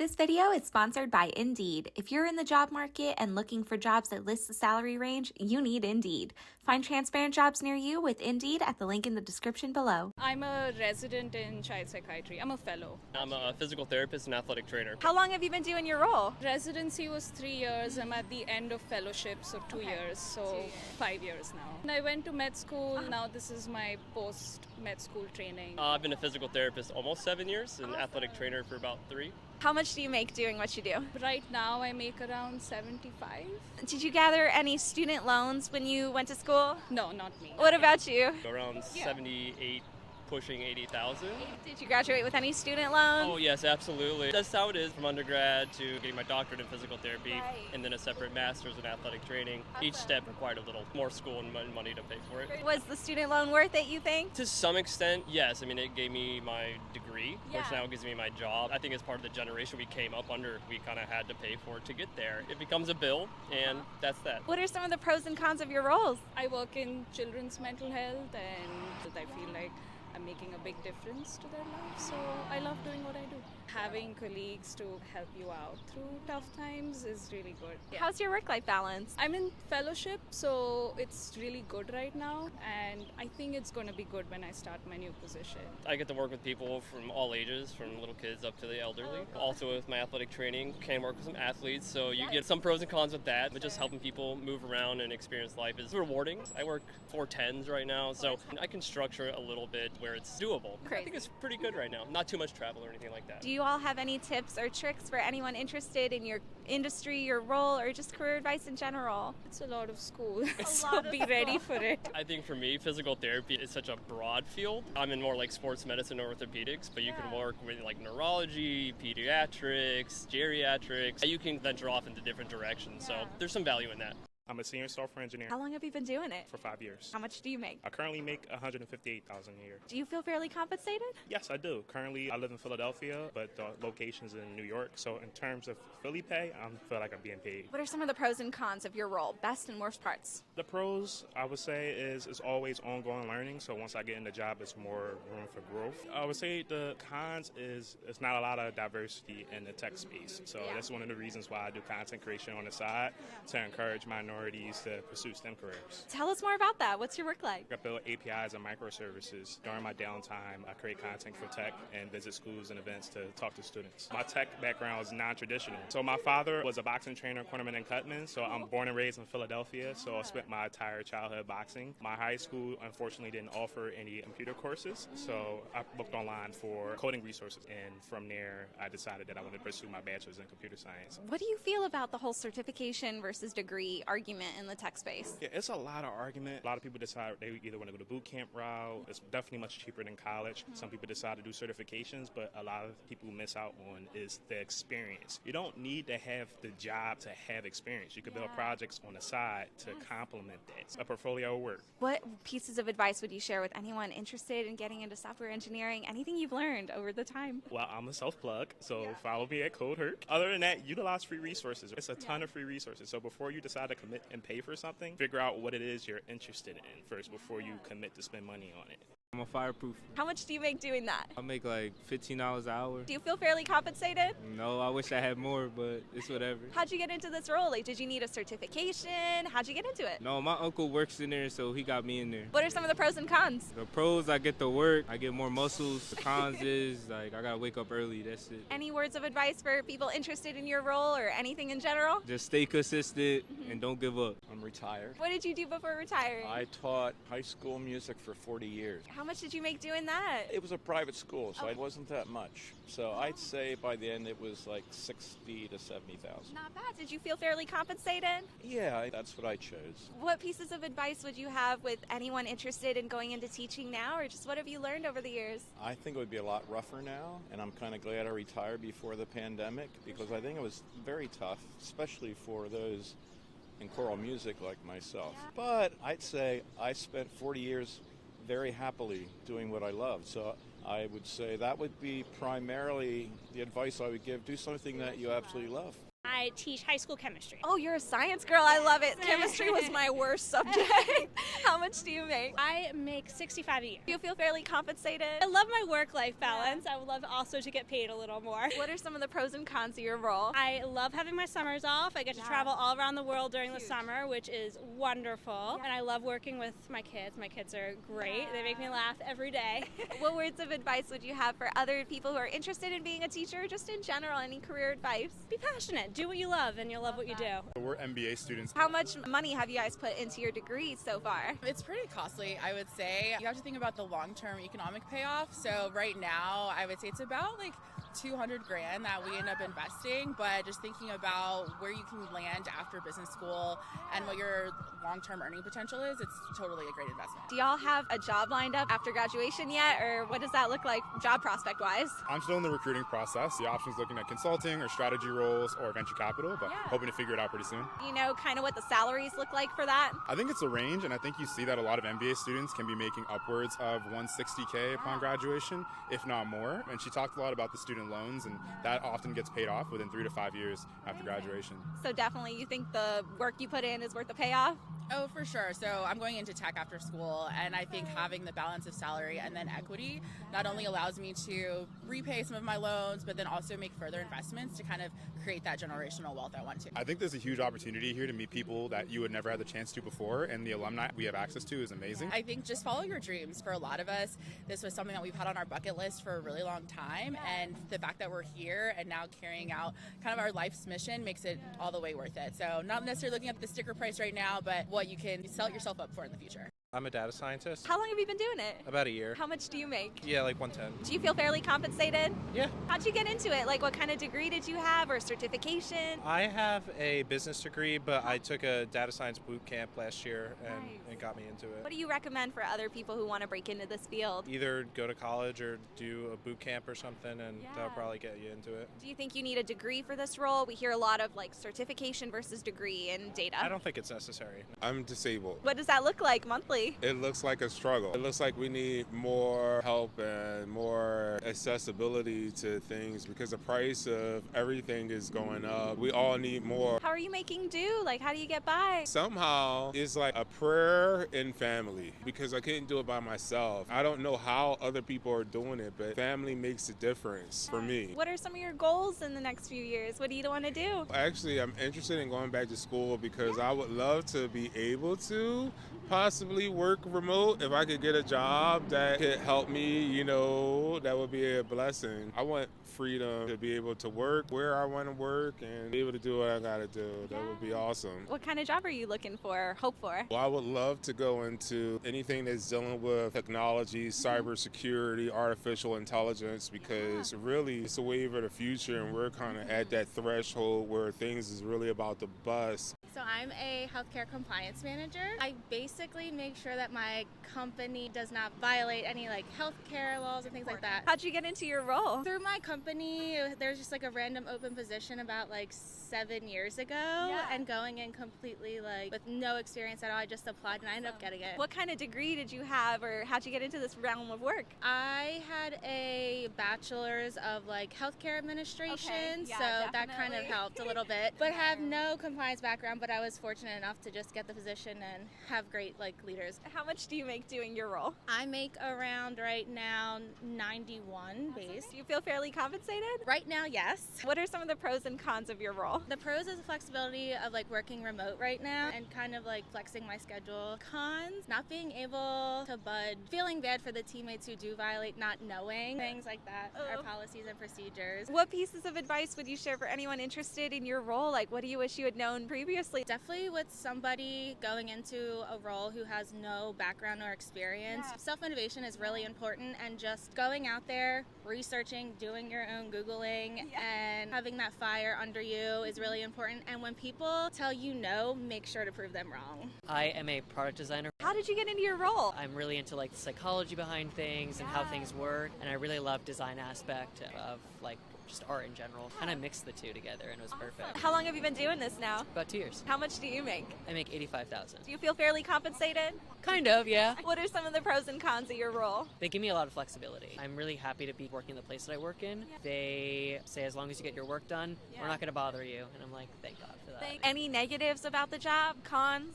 This video is sponsored by Indeed. If you're in the job market and looking for jobs that list the salary range, you need Indeed. Find transparent jobs near you with Indeed at the link in the description below. I'm a resident in child psychiatry. I'm a fellow. I'm a physical therapist and athletic trainer. How long have you been doing your role? Residency was 3 years. I'm at the end of fellowship, so 2 years, so 5 years now. And I went to med school. Now this is my post-med school training. I've been a physical therapist almost 7 years and athletic trainer for about 3. How much do you make doing what you do? Right now I make around 75. Did you gather any student loans when you went to school? No, not me. What about you? Around 78, pushing 80,000. Did you graduate with any student loans? Oh yes, absolutely. That's how it is from undergrad to getting my doctorate in physical therapy and then a separate master's in athletic training. Each step required a little more school and money to pay for it. Was the student loan worth it, you think? To some extent, yes. I mean, it gave me my degree, which now gives me my job. I think as part of the generation we came up under, we kind of had to pay for it to get there. It becomes a bill, and that's that. What are some of the pros and cons of your roles? I work in children's mental health and I feel like I'm making a big difference to their lives, so I love doing what I do. Having colleagues to help you out through tough times is really good. How's your work-life balance? I'm in fellowship, so it's really good right now, and I think it's going to be good when I start my new position. I get to work with people from all ages, from little kids up to the elderly. Also with my athletic training, can work with some athletes, so you get some pros and cons with that, but just helping people move around and experience life is rewarding. I work 410s right now, so I can structure it a little bit where it's doable. Crazy. I think it's pretty good right now. Not too much travel or anything like that. Do you all have any tips or tricks for anyone interested in your industry, your role, or just career advice in general? It's a lot of school, so lot of be ready for it. I think for me, physical therapy is such a broad field. I'm in more like sports medicine or orthopedics, but you can work with like neurology, pediatrics, geriatrics. You can venture off into different directions, so there's some value in that. I'm a senior software engineer How long have you been doing it? for 5 years. How much do you make? I currently make $158,000 a year. Do you feel fairly compensated? Yes, I do. Currently, I live in Philadelphia, but the location's in New York. So in terms of Philly pay, I feel like I'm being paid. What are some of the pros and cons of your role? Best and worst parts? The pros, I would say, is it's always ongoing learning. So once I get in the job, it's more room for growth. I would say the cons is it's not a lot of diversity in the tech space. So that's one of the reasons why I do content creation on the side to encourage minorities to pursue STEM careers. Tell us more about that. What's your work like? I build APIs and microservices. During my downtime, I create content for tech and visit schools and events to talk to students. My tech background is non-traditional. So my father was a boxing trainer, cornerman and cutman. So I'm born and raised in Philadelphia. So I spent my entire childhood boxing. My high school, unfortunately, didn't offer any computer courses. So I looked online for coding resources. And from there, I decided that I wanted to pursue my bachelor's in computer science. What do you feel about the whole certification versus degree argument in the tech space? Yeah, it's a lot of argument. A lot of people decide they either want to go the boot camp route. It's definitely much cheaper than college. Some people decide to do certifications, but a lot of people miss out on is the experience. You don't need to have the job to have experience. You can build projects on the side to complement that. A portfolio work. What pieces of advice would you share with anyone interested in getting into software engineering? Anything you've learned over the time? Well, I'm a self-plug, so follow me at Code Herc. Other than that, utilize free resources. It's a ton of free resources. So before you decide to commit and pay for something, figure out what it is you're interested in first before you commit to spend money on it. I'm a fireproof. How much do you make doing that? I make like $15 an hour. Do you feel fairly compensated? No, I wish I had more, but it's whatever. How'd you get into this role? Like, did you need a certification? How'd you get into it? No, my uncle works in there, so he got me in there. What are some of the pros and cons? The pros, I get to work, I get more muscles. The cons is, like, I gotta wake up early, that's it. Any words of advice for people interested in your role or anything in general? Just stay consistent and don't give up. I'm retired. What did you do before retiring? I taught high school music for 40 years. How much did you make doing that? It was a private school, so it wasn't that much. So I'd say by the end it was like 60 to 70,000. Not bad. Did you feel fairly compensated? Yeah, that's what I chose. What pieces of advice would you have with anyone interested in going into teaching now, or just what have you learned over the years? I think it would be a lot rougher now, and I'm kind of glad I retired before the pandemic because I think it was very tough, especially for those in choral music like myself. But I'd say I spent 40 years very happily doing what I love. So I would say that would be primarily the advice I would give. Do something that you absolutely love. Hi, I teach high school chemistry. Oh, you're a science girl. I love it. Chemistry was my worst subject. How much do you make? I make $65 a year. Do you feel fairly compensated? I love my work-life balance. I would love also to get paid a little more. What are some of the pros and cons of your role? I love having my summers off. I get to travel all around the world during the summer, which is wonderful. And I love working with my kids. My kids are great. They make me laugh every day. What words of advice would you have for other people who are interested in being a teacher, just in general, any career advice? Be passionate. Do what you love, and you'll love what you do. We're MBA students. How much money have you guys put into your degree so far? It's pretty costly, I would say. You have to think about the long-term economic payoff. So right now, I would say it's about like $200,000 that we end up investing, but just thinking about where you can land after business school and what your long-term earning potential is, it's totally a great investment. Do y'all have a job lined up after graduation yet, or what does that look like job prospect-wise? I'm still in the recruiting process. The option's looking at consulting or strategy roles or venture capital, but hoping to figure it out pretty soon. You know kind of what the salaries look like for that? I think it's a range, and I think you see that a lot of MBA students can be making upwards of $160K upon graduation, if not more. And she talked a lot about the student loans, and that often gets paid off within 3 to 5 years after graduation. So definitely you think the work you put in is worth the payoff? Oh, for sure. So I'm going into tech after school, and I think having the balance of salary and then equity not only allows me to repay some of my loans, but then also make further investments to kind of create that generational wealth I want to. I think there's a huge opportunity here to meet people that you would never had the chance to before, and the alumni we have access to is amazing. I think just follow your dreams. For a lot of us, this was something that we've had on our bucket list for a really long time, and the fact that we're here and now carrying out kind of our life's mission makes it all the way worth it. So not necessarily looking at the sticker price right now, but what you can sell yourself up for in the future. I'm a data scientist. How long have you been doing it? About a year. How much do you make? Yeah, like 110. Do you feel fairly compensated? Yeah. How'd you get into it? Like what kind of degree did you have or certification? I have a business degree, but I took a data science boot camp last year and it got me into it. What do you recommend for other people who want to break into this field? Either go to college or do a boot camp or something, and that'll probably get you into it. Do you think you need a degree for this role? We hear a lot of like certification versus degree in data. I don't think it's necessary. I'm disabled. What does that look like monthly? It looks like a struggle. It looks like we need more help and more accessibility to things because the price of everything is going up. We all need more. How are you making do? Like, how do you get by? Somehow, it's like a prayer in family because I couldn't do it by myself. I don't know how other people are doing it, but family makes a difference for me. What are some of your goals in the next few years? What do you want to do? Actually, I'm interested in going back to school because I would love to be able to possibly work remote. If I could get a job that could help me, that would be a blessing. I want freedom to be able to work where I want to work and be able to do what I got to do. That would be awesome. What kind of job are you looking for, hope for? Well, I would love to go into anything that's dealing with technology, cybersecurity, artificial intelligence, because really it's a wave of the future and we're kind of at that threshold where things is really about to bust. So I'm a healthcare compliance manager. I basically make sure that my company does not violate any like healthcare laws and things like that. How'd you get into your role? Through my company, there's just like a random open position about like 7 years ago, and going in completely like with no experience at all. I just applied and I ended up getting it. What kind of degree did you have, or how'd you get into this realm of work? I had a bachelor's of like healthcare administration, so that kind of helped a little bit. But have no compliance background, but I was fortunate enough to just get the position and have great like leaders. How much do you make doing your role? I make around right now 91 base. Do you feel fairly compensated? Right now, yes. What are some of the pros and cons of your role? The pros is the flexibility of like working remote right now and kind of like flexing my schedule. Cons, not being able to bud, feeling bad for the teammates who do violate, not knowing things like that, our policies and procedures. What pieces of advice would you share for anyone interested in your role? Like, what do you wish you had known previously? Definitely with somebody going into a role who has no background or experience. Self-motivation is really important, and just going out there, researching, doing your own Googling, and having that fire under you is really important. And when people tell you no, make sure to prove them wrong. I am a product designer. How did you get into your role? I'm really into like the psychology behind things and how things work, and I really love design aspect of like just art in general. Kind of mixed the two together and it was perfect. How long have you been doing this now? About 2 years. How much do you make? I make $85,000. Do you feel fairly compensated? Kind of, yeah. What are some of the pros and cons of your role? They give me a lot of flexibility. I'm really happy to be working in the place that I work in. They say as long as you get your your work done. We're not going to bother you. And I'm like, thank God for that. Any negatives about the job? Cons?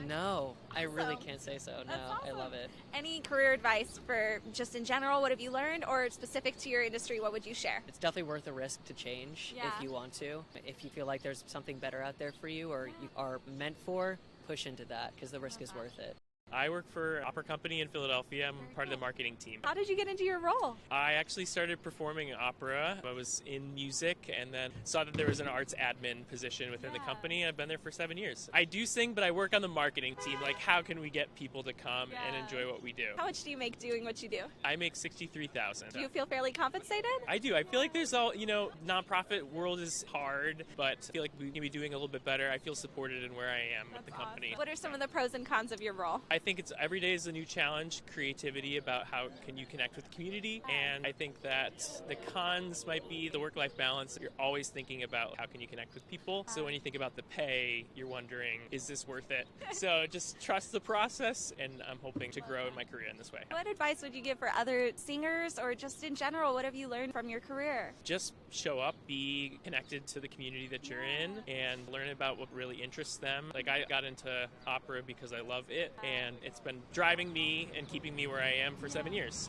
No, I really can't say so. No, I love it. Any career advice for just in general? What have you learned, or specific to your industry? What would you share? It's definitely worth the risk to change if you want to. If you feel like there's something better out there for you or you are meant for, push into that because the risk is worth it. I work for an opera company in Philadelphia. I'm part of the marketing team. How did you get into your role? I actually started performing opera. I was in music and then saw that there was an arts admin position within the company. I've been there for 7 years. I do sing, but I work on the marketing team. Like, how can we get people to come and enjoy what we do? How much do you make doing what you do? I make $63,000. Do you feel fairly compensated? I do. I feel like there's all, nonprofit world is hard, but I feel like we can be doing a little bit better. I feel supported in where I am with the company. What are some of the pros and cons of your role? I think it's every day is a new challenge, creativity about how can you connect with the community, and I think that the cons might be the work-life balance. You're always thinking about how can you connect with people, so when you think about the pay, you're wondering, is this worth it? So just trust the process, and I'm hoping to grow in my career in this way. What advice would you give for other singers, or just in general, what have you learned from your career? Just show up, be connected to the community that you're in, and learn about what really interests them. Like, I got into opera because I love it, and it's been driving me and keeping me where I am for 7 years.